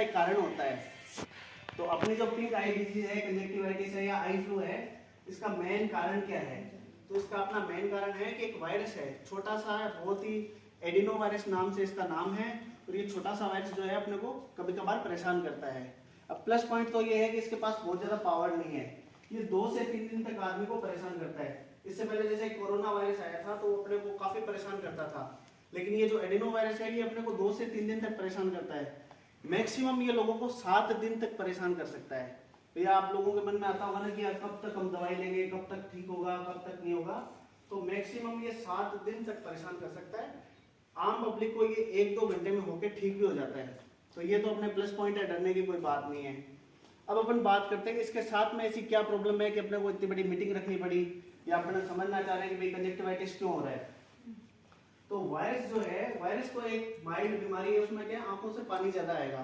एक कारण होता है। तो अपनी जो पिंक आई डिजीज है, कंजक्टिवाइटिस है या आई फ्लू है, इसका मेन कारण क्या है? तो इसका अपना मेन कारण है कि एक वायरस है, छोटा सा है, बहुत ही एडिनो वायरस नाम से इसका नाम है। और ये छोटा सा वायरस जो है अपने को कभी कभार परेशान करता है। अब प्लस पॉइंट तो ये है कि इसके पास बहुत ज़्यादा पावर नहीं है, ये 2 से 3 दिन तक आदमी को परेशान करता है। इससे पहले जैसे कोरोना वायरस आया था तो वो अपने को काफ़ी परेशान करता था, लेकिन ये जो एडिनो वायरस है ये अपने को 2 से 3 दिन तक परेशान करता है। मैक्सिमम ये लोगों को 7 दिन तक परेशान कर सकता है। भैया आप लोगों के मन में आता होगा ना कि यार कब तक हम दवाई लेंगे, कब तक ठीक होगा, कब तक नहीं होगा। तो मैक्सिमम ये 7 दिन तक परेशान कर सकता है। आम पब्लिक को ये 1-2 घंटे में होके ठीक भी हो जाता है। तो ये तो अपने प्लस पॉइंट है, डरने की कोई बात नहीं है। अब अपन बात करते हैं कि इसके साथ में ऐसी क्या प्रॉब्लम है कि अपने को इतनी बड़ी मीटिंग रखनी पड़ी, या अपने समझना चाह रहे हैं कि भाई कंजक्टिवाइटिस क्यों हो रहा है। तो वायरस जो है, वायरस तो एक माइल्ड बीमारी है, उसमें क्या आंखों से पानी ज्यादा आएगा।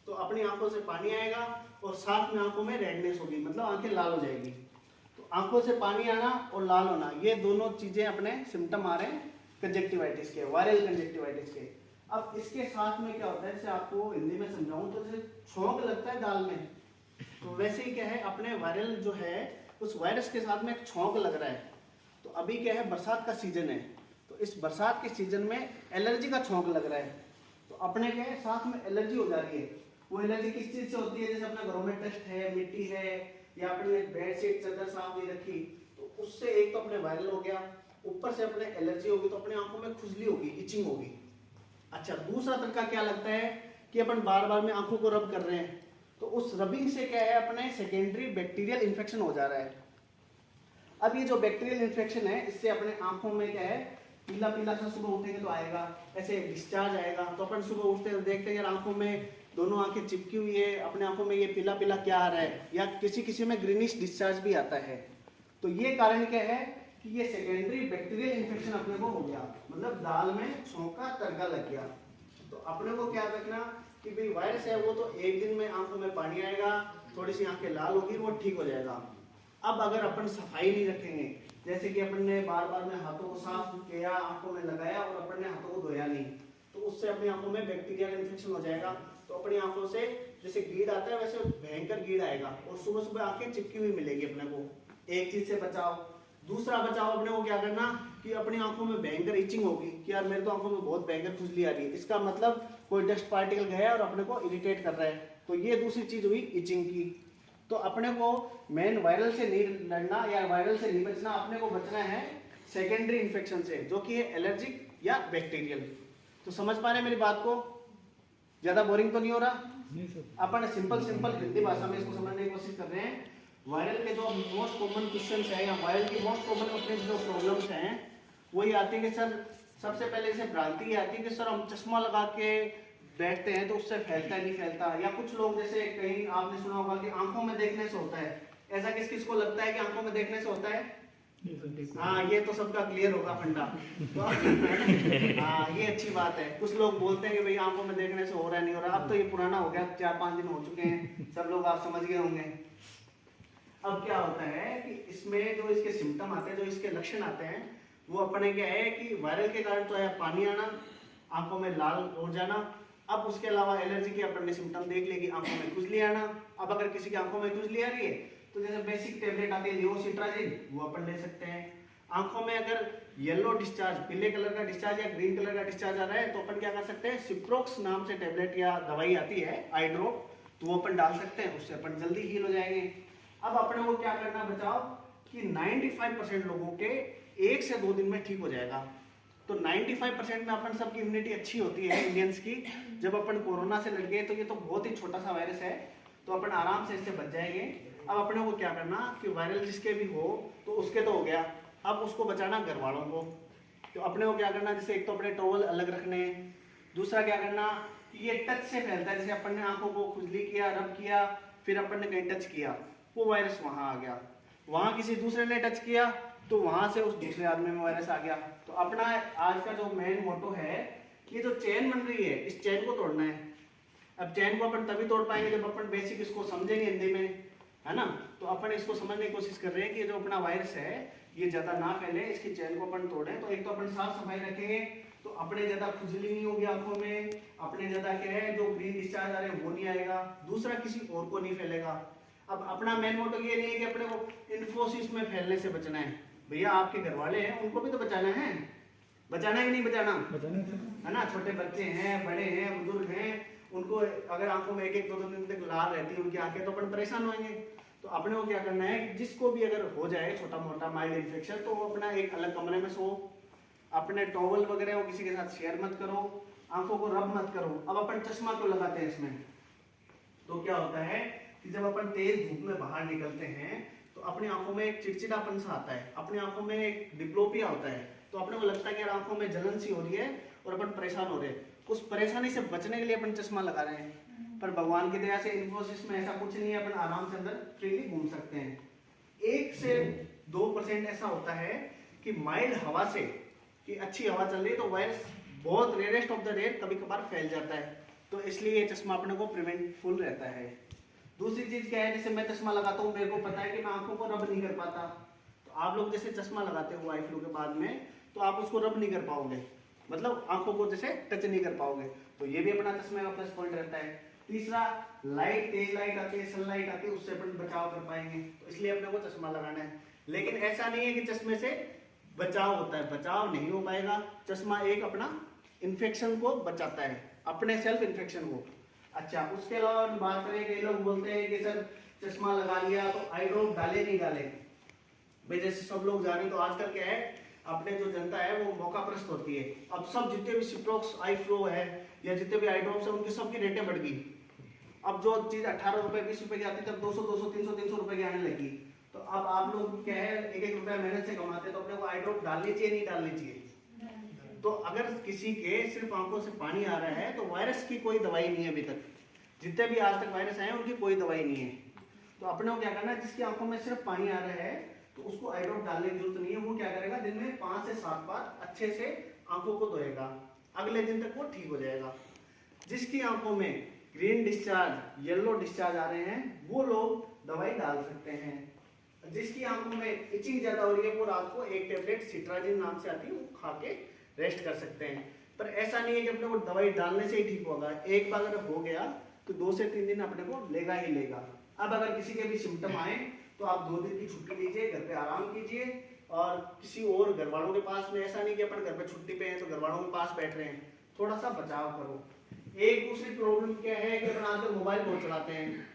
तो अपनी आंखों से पानी आएगा और साथ में आंखों में रेडनेस होगी, मतलब आंखें लाल हो जाएगी। तो आंखों से पानी आना और लाल होना, ये दोनों चीजें अपने सिम्टम आ रहे हैं कंजक्टिवाइटिस के, वायरल कंजक्टिवाइटिस के। अब इसके साथ में क्या होता है, जैसे आपको हिंदी में समझाऊं तो जैसे छौंक लगता है दाल में, तो वैसे ही क्या है अपने वायरल जो है उस वायरस के साथ में एक छौंक लग रहा है। तो अभी क्या है, बरसात का सीजन है, तो इस बरसात के सीजन में एलर्जी का छौंक लग रहा है। तो अपने क्या है साथ में एलर्जी हो जा रही है। वो एलर्जी किस चीज से होती है, जैसे अपने घरों में डस्ट है, मिट्टी है, या अपने बेडशीट चादर साफ नहीं रखी, तो उससे एक तो अपने वायरल हो गया, ऊपर से अपने एलर्जी होगी तो अपने आंखों में खुजली होगी, इचिंग होगी। अच्छा, दूसरा तरीका क्या लगता है कि अपन बार बार में आंखों को रब कर रहे हैं, तो उस रबिंग से क्या है अपने सेकेंडरी बैक्टीरियल इन्फेक्शन हो जा रहा है। अब ये जो बैक्टीरियल इन्फेक्शन है इससे अपने आंखों में क्या है पीला पीला सा, सुबह उठेंगे तो आएगा, ऐसे डिस्चार्ज आएगा। तो अपन सुबह उठते हैं देखते हैं यार आंखों में दोनों आंखें चिपकी हुई है, अपने आंखों में ये पीला पीला क्या आ रहा है, या किसी किसी में ग्रीनिश डिस्चार्ज भी आता है। तो ये कारण क्या है कि ये सेकेंडरी बैक्टीरियल इन्फेक्शन अपने को हो गया, मतलब दाल में छौंक का तड़का लग गया। तो अपने को क्या रखना कि भाई वायरस है वो तो एक दिन में आंखों में पानी आएगा, थोड़ी सी आंखें लाल होगी, वो ठीक हो जाएगा। अब अगर अपन सफाई नहीं रखेंगे, जैसे कि अपन ने बार बार में हाथों को साफ किया, आंखों में लगाया और अपन ने हाथों को धोया नहीं, तो उससे अपनी आंखों में बैक्टीरियल इन्फेक्शन हो जाएगा। तो अपनी आंखों से जैसे कीड़ आता है वैसे भयंकर कीड़ आएगा और सुबह सुबह आंखें चिपकी हुई मिलेगी अपने को। एक चीज से बचाओ। दूसरा बचाओ अपने को क्या करना कि अपनी आंखों में भयंकर इचिंग होगी कि यार मेरे तो आंखों में बहुत भयंकर खुजली आ रही है, इसका मतलब कोई डस्ट पार्टिकल गया और अपने को इरिटेट कर रहा है। तो ये दूसरी चीज हुई इचिंग की। तो अपने को मेन वायरल से नहीं लड़ना या वायरल से नहीं बचना, अपने को बचना है सेकेंडरी इन्फेक्शन से, जो कि है एलर्जिक या बैक्टीरियल। तो समझ पा रहे हैं मेरी बात को? ज्यादा बोरिंग तो नहीं हो रहा? अपन सिंपल सिंपल हिंदी भाषा में इसको समझने की कोशिश कर रहे हैं। वायरल के जो मोस्ट कॉमन क्वेश्चंस हैं या वायरल की मोस्ट कॉमन अपने जो प्रॉब्लम्स हैं वही आती है कि सर सबसे पहले से भ्रांति आती है कि सर हम चश्मा लगा के बैठते हैं तो उससे फैलता है नहीं फैलता, या कुछ लोग जैसे कहीं आपने सुना होगा कि आंखों में देखने से होता है। ऐसा किस किस को लगता है कि आंखों में देखने से होता है? हाँ, ये तो सबका क्लियर होगा फंडा। तो हाँ, ये अच्छी बात है। कुछ लोग बोलते हैं कि भाई आंखों में देखने से हो रहा है नहीं हो रहा, अब तो ये पुराना हो गया, 4-5 दिन हो चुके हैं, सब लोग आप समझ गए होंगे। अब क्या होता है कि इसमें जो इसके सिम्टम आते हैं, जो इसके लक्षण आते हैं, वो अपने क्या है कि वायरल के कारण तो है पानी आना, आंखों में लाल हो जाना। अब उसके अलावा एलर्जी के अपन ने सिम्टम देख लिए कि आंखों में खुजली आना। अब अगर किसी की आंखों में खुजली आ रही है तो जैसे बेसिक टेबलेट आती है लियोसिट्राजिन, वो अपन ले सकते हैं। आंखों में अगर येलो डिस्चार्ज, पीले कलर का डिस्चार्ज या ग्रीन कलर का डिस्चार्ज आ रहा है तो अपन क्या कर सकते हैं, सिप्रोक्स नाम से टेबलेट या दवाई आती है आई ड्रॉप, तो वो अपन डाल सकते हैं, उससे अपन जल्दी हील हो जाएंगे। अब अपने को क्या करना बचाओ कि 95% लोगों के 1 से 2 दिन में ठीक हो जाएगा। तो 95% में अपन सबकी इम्यूनिटी अच्छी होती है इंडियंस की। जब अपन कोरोना से लड़ गए तो ये तो बहुत ही छोटा सा वायरस है, तो अपन आराम से इससे बच जाएंगे। अब अपने को क्या करना कि वायरल जिसके भी हो तो उसके तो हो गया, अब उसको बचाना घर वालों को। तो अपने को क्या करना, जैसे एक तो अपने टॉवल अलग रखने, दूसरा क्या करना कि ये टच से फैलता है, जैसे अपन ने आंखों को खुजली किया, रब किया, फिर अपन ने कहीं टच किया, वो वायरस वहां आ गया, वहां किसी दूसरे ने टच किया तो वहां से उस दूसरे आदमी में वायरस आ गया। तो अपना आज का जो मेन मोटो है, ये जो चेन बन रही है इस चेन को तोड़ना है। अब चेन को अपन तभी तोड़ पाएंगे जब अपन बेसिक इसको समझेंगे हिंदी में, है ना। तो अपन इसको समझने की कोशिश कर रहे हैं कि जो अपना वायरस है ये ज्यादा ना फैले, इसकी चेन को अपन तोड़ें। तो एक तो अपन साफ सफाई रखेंगे, तो अपने ज्यादा खुजली नहीं होगी आंखों में, अपने ज्यादा क्या है जो ग्रीन डिस्चार्ज आ रहे हैं वो नहीं आएगा, दूसरा किसी और को नहीं फैलेगा। अब अपना मेन मोटो ये नहीं है कि अपने को इन्फोसिस में फैलने से बचना है, भैया आपके घर वाले हैं उनको भी तो बचाना है, बचाना है कि नहीं बचाना, है ना। छोटे बच्चे हैं, बड़े हैं, बुजुर्ग हैं, उनको अगर आंखों में एक एक दो दो दिन तक लाल रहती है उनकी आंखें तो अपन परेशान होंगे। तो अपने को क्या करना है कि जिसको भी अगर हो जाए छोटा मोटा माइल्ड इन्फेक्शन तो वो अपना एक अलग कमरे में सो, अपने टॉवल वगैरह वो किसी के साथ शेयर मत करो, आंखों को रब मत करो। अब अपन चश्मा क्यों लगाते हैं इसमें, तो क्या होता है कि जब अपन तेज धूप में बाहर निकलते हैं तो अपनी आंखों में एक चिड़चिड़ापन सा आता है, अपनी आंखों में एक डिप्लोपिया होता है, तो अपने को लगता है कि यार आंखों में जलन सी हो रही है और अपन परेशान हो रहे हैं। उस परेशानी से बचने के लिए अपन चश्मा लगा रहे हैं, पर भगवान की दया से इन्फोसिस में ऐसा कुछ नहीं है, अपन आराम से अंदर फ्रीली घूम सकते हैं। 1 से 2% ऐसा होता है कि माइल्ड हवा से, कि अच्छी हवा चल रही है तो वायरस बहुत रेयरेस्ट ऑफ द रेयर कभी कभार फैल जाता है, तो इसलिए ये चश्मा अपने को प्रिवेंटफुल रहता है। दूसरी चीज क्या है, जैसे मैं चश्मा लगाता हूँ, मेरे को पता है कि मैं आंखों को रब नहीं कर पाता, तो आप लोग जैसे चश्मा लगाते हो आई फ्लू के बाद में तो आप उसको रब नहीं कर पाओगे, मतलब आंखों को जैसे टच नहीं कर पाओगे, तो ये भी अपना चश्मे का प्लस पॉइंट रहता है। तीसरा, लाइट, तेज लाइट आती है, सनलाइट आती है, उससे अपन बचाव कर पाएंगे, तो इसलिए अपने को चश्मा लगाना है। लेकिन ऐसा नहीं है कि चश्मे से बचाव होता है, बचाव नहीं हो पाएगा। चश्मा एक अपना इन्फेक्शन को बचाता है, अपने सेल्फ इन्फेक्शन को। अच्छा, उसके अलावा बात करें, कई लोग बोलते हैं कि सर चश्मा लगा लिया तो आई ड्रॉप डाले नहीं डाले। भाई जैसे सब लोग जाने तो आजकल क्या है, अपने जो जनता है वो मौका प्रस्त होती है। अब सब जितने भी सिप्रोक्स आई फ्लो है या जितने भी आई ड्रॉप्स है उनकी सबकी रेटें बढ़ गई। अब जो चीज 18 रुपए 20 रुपए की आती थी, तब 200 200 300 रुपए की आने लगी। तो अब आप लोग क्या है, एक एक रुपया मेहनत से कमाते, तो अपने को आई ड्रॉप डालनी चाहिए नहीं डालनी चाहिए। तो अगर किसी के सिर्फ आंखों से पानी आ रहा है तो वायरस की कोई दवाई नहीं है अभी तक, जितने भी आज तक वायरस आए उनकी कोई दवाई नहीं है। तो अपने को क्या करना है, जिसकी आंखों में सिर्फ पानी आ रहा है तो उसको आई ड्रॉप डालने की जरूरत नहीं है। वो क्या करेगा, दिन में 5 से 7 बार अच्छे से आंखों को धोएगा, अगले दिन तक वो ठीक हो जाएगा। जिसकी आंखों में ग्रीन डिस्चार्ज, येलो डिस्चार्ज आ रहे हैं वो लोग दवाई डाल सकते हैं। जिसकी आंखों में इचिंग ज्यादा हो रही है वो रात को एक टेबलेट सिट्राजिन नाम से आती है वो खा के रेस्ट कर सकते हैं। पर ऐसा नहीं है कि अपने को दवाई डालने से ही ठीक होगा, एक बार अगर हो गया तो 2 से 3 दिन अपने को लेगा ही लेगा। अब अगर किसी के भी सिम्टम आए तो आप 2 दिन की छुट्टी लीजिए, घर पे आराम कीजिए और किसी और घर वालों के पास में, ऐसा नहीं कि अपन घर पे छुट्टी पे हैं तो घर वालों के पास बैठ रहे हैं, थोड़ा सा बचाव करो। एक दूसरी प्रॉब्लम क्या है कि अपन आजकल मोबाइल बहुत चलाते हैं,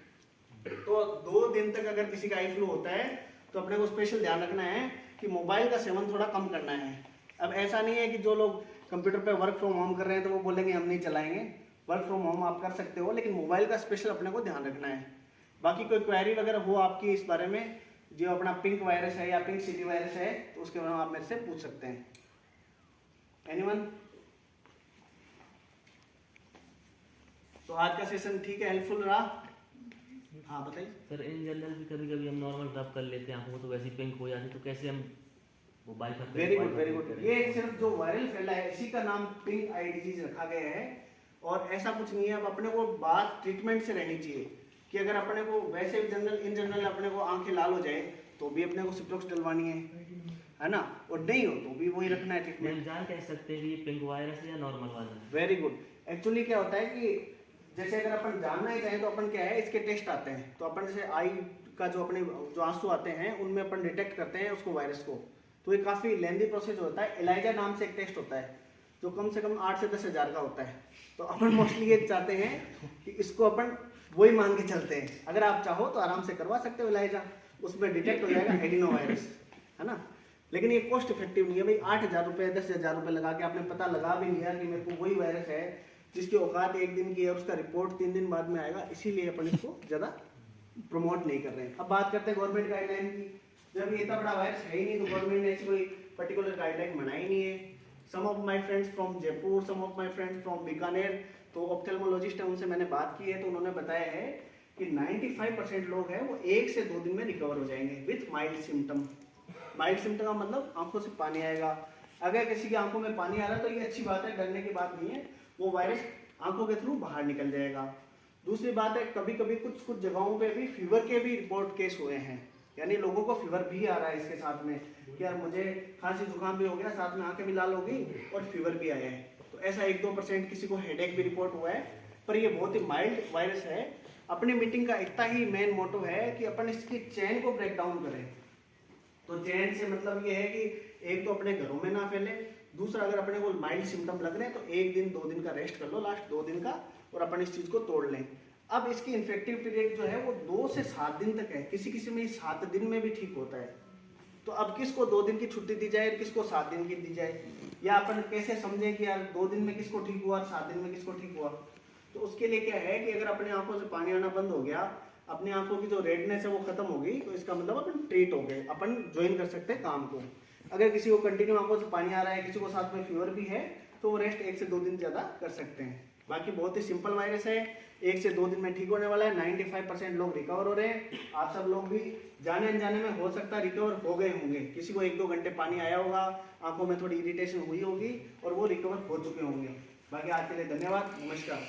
तो 2 दिन तक अगर किसी का आई फ्लू होता है तो अपने को स्पेशल ध्यान रखना है कि मोबाइल का सेवन थोड़ा कम करना है। अब ऐसा नहीं है कि जो लोग कंप्यूटर पे वर्क फ्रॉम होम कर रहे हैं तो वो बोलेंगे हम नहीं चलाएंगे, वर्क फ्रॉम होम आप कर सकते हो, लेकिन मोबाइल का स्पेशल अपने को ध्यान रखना है। बाकी कोई क्वेरी वगैरह हो आपकी इस बारे में, जो अपना पिंक वायरस है या पिंक सिटी वायरस है, तो उसके बारे में आप मेरे से पूछ सकते हैं। एनीवन? तो आज का सेशन ठीक है, हेल्पफुल रहा? हाँ बताइए सर। इन जनरल भी कभी कभी हम नॉर्मल रब कर लेते हैं आंखों को, तो वैसे पिंक हो जाती, तो कैसे हम वो बाइफर? Very good very good. ये सिर्फ जो वायरल फैला है इसी का नाम पिंक आई डिजीज रखा गया है, और ऐसा कुछ नहीं है। अब अपने को बात ट्रीटमेंट से रहनी चाहिए कि अगर अपने को वैसे भी इन जनरल अपने को आंखें लाल हो जाए तो भी अपने को सिप्रोक्स डलवानी है ना, और नहीं हो तो भी वही रखना है ट्रीटमेंट। जान कह सकते हैं कि ये पिंक वायरस है या normal virus? Very good. Actually क्या होता है कि जैसे अगर अपन जानना ही चाहें तो अपन क्या है, इसके टेस्ट आते हैं, तो अपन जैसे आई का जो अपने जो आंसू आते हैं उनमें अपन डिटेक्ट करते हैं उसको, वायरस को। तो ये काफी लेंदी प्रोसेस होता है। एलाइजा नाम से एक टेस्ट होता है जो कम से कम 8 से 10 हज़ार का होता है। तो अपन मोस्टली ये चाहते हैं कि इसको अपन वही मान के चलते हैं। अगर आप चाहो तो आराम से करवा सकते हो एलाइजा, उसमें डिटेक्ट हो जाएगा एडिनो वायरस, है ना। लेकिन ये कॉस्ट इफेक्टिव नहीं है भाई। 8,000 रुपये 10,000 रुपये लगा के आपने पता लगा भी लिया कि मेरे को वही वायरस है जिसकी औकात 1 दिन की है, उसका रिपोर्ट 3 दिन बाद में आएगा, इसीलिए अपन इसको ज़्यादा प्रमोट नहीं कर रहे हैं। अब बात करते हैं गवर्नमेंट गाइडलाइन की। जब ये इतना बड़ा वायरस है ही नहीं तो गवर्नमेंट ने ऐसी कोई पर्टिकुलर गाइडलाइन बनाई नहीं है। Some of my friends from Jaipur, some of my friends from Bikaner, तो ऑप्थेल्मोलॉजिस्ट है, उनसे मैंने बात की है तो उन्होंने बताया है कि 95% लोग हैं वो 1 से 2 दिन में रिकवर हो जाएंगे with mild symptom. Mild symptom का मतलब आंखों से पानी आएगा। अगर किसी की आंखों में पानी आ रहा है तो ये अच्छी बात है, डरने की बात नहीं है, वो वायरस आंखों के थ्रू बाहर निकल जाएगा। दूसरी बात है, कभी कभी कुछ जगहों पे भी फीवर के भी रिपोर्ट केस हुए हैं, यानी लोगों को फीवर भी आ रहा है इसके साथ में कि यार मुझे खांसी जुकाम भी हो गया, साथ में आंखें भी लाल होगी और फीवर भी आया है। तो ऐसा 1-2% किसी को हेडेक भी रिपोर्ट हुआ है, पर ये बहुत ही माइल्ड वायरस है। अपनी मीटिंग का इतना ही मेन मोटो है कि अपन इसकी चेन को ब्रेक डाउन करें। तो चेन से मतलब ये है कि एक तो अपने घरों में ना फैले, दूसरा अगर अपने को माइल्ड सिम्टम लग रहे हैं तो 1 दिन 2 दिन का रेस्ट कर लो, लास्ट 2 दिन का, और अपन इस चीज को तोड़ लें। अब इसकी इन्फेक्टिव पीरियड जो है वो 2 से 7 दिन तक है, किसी किसी में 7 दिन में भी ठीक होता है। तो अब किसको 2 दिन की छुट्टी दी जाए, किसको 7 दिन की दी जाए, या अपन कैसे समझें कि यार 2 दिन में किसको ठीक हुआ और 7 दिन में किसको ठीक हुआ। तो उसके लिए क्या है कि अगर अपनी आंखों से पानी आना बंद हो गया, अपनी आंखों की जो रेडनेस है वो खत्म होगी, तो इसका मतलब अपन ट्रीट हो गए, अपन ज्वाइन कर सकते हैं काम को। अगर किसी को कंटिन्यू आंखों से पानी आ रहा है, किसी को साथ में फीवर भी है, तो वो रेस्ट 1 से 2 दिन ज़्यादा कर सकते हैं। बाकी बहुत ही सिंपल वायरस है, 1 से 2 दिन में ठीक होने वाला है। 95% लोग रिकवर हो रहे हैं। आप सब लोग भी जाने अनजाने में हो सकता है रिकवर हो गए होंगे। किसी को 1-2 घंटे पानी आया होगा, आंखों में थोड़ी इरिटेशन हुई होगी और वो रिकवर हो चुके होंगे। बाकी आज के लिए धन्यवाद, नमस्कार।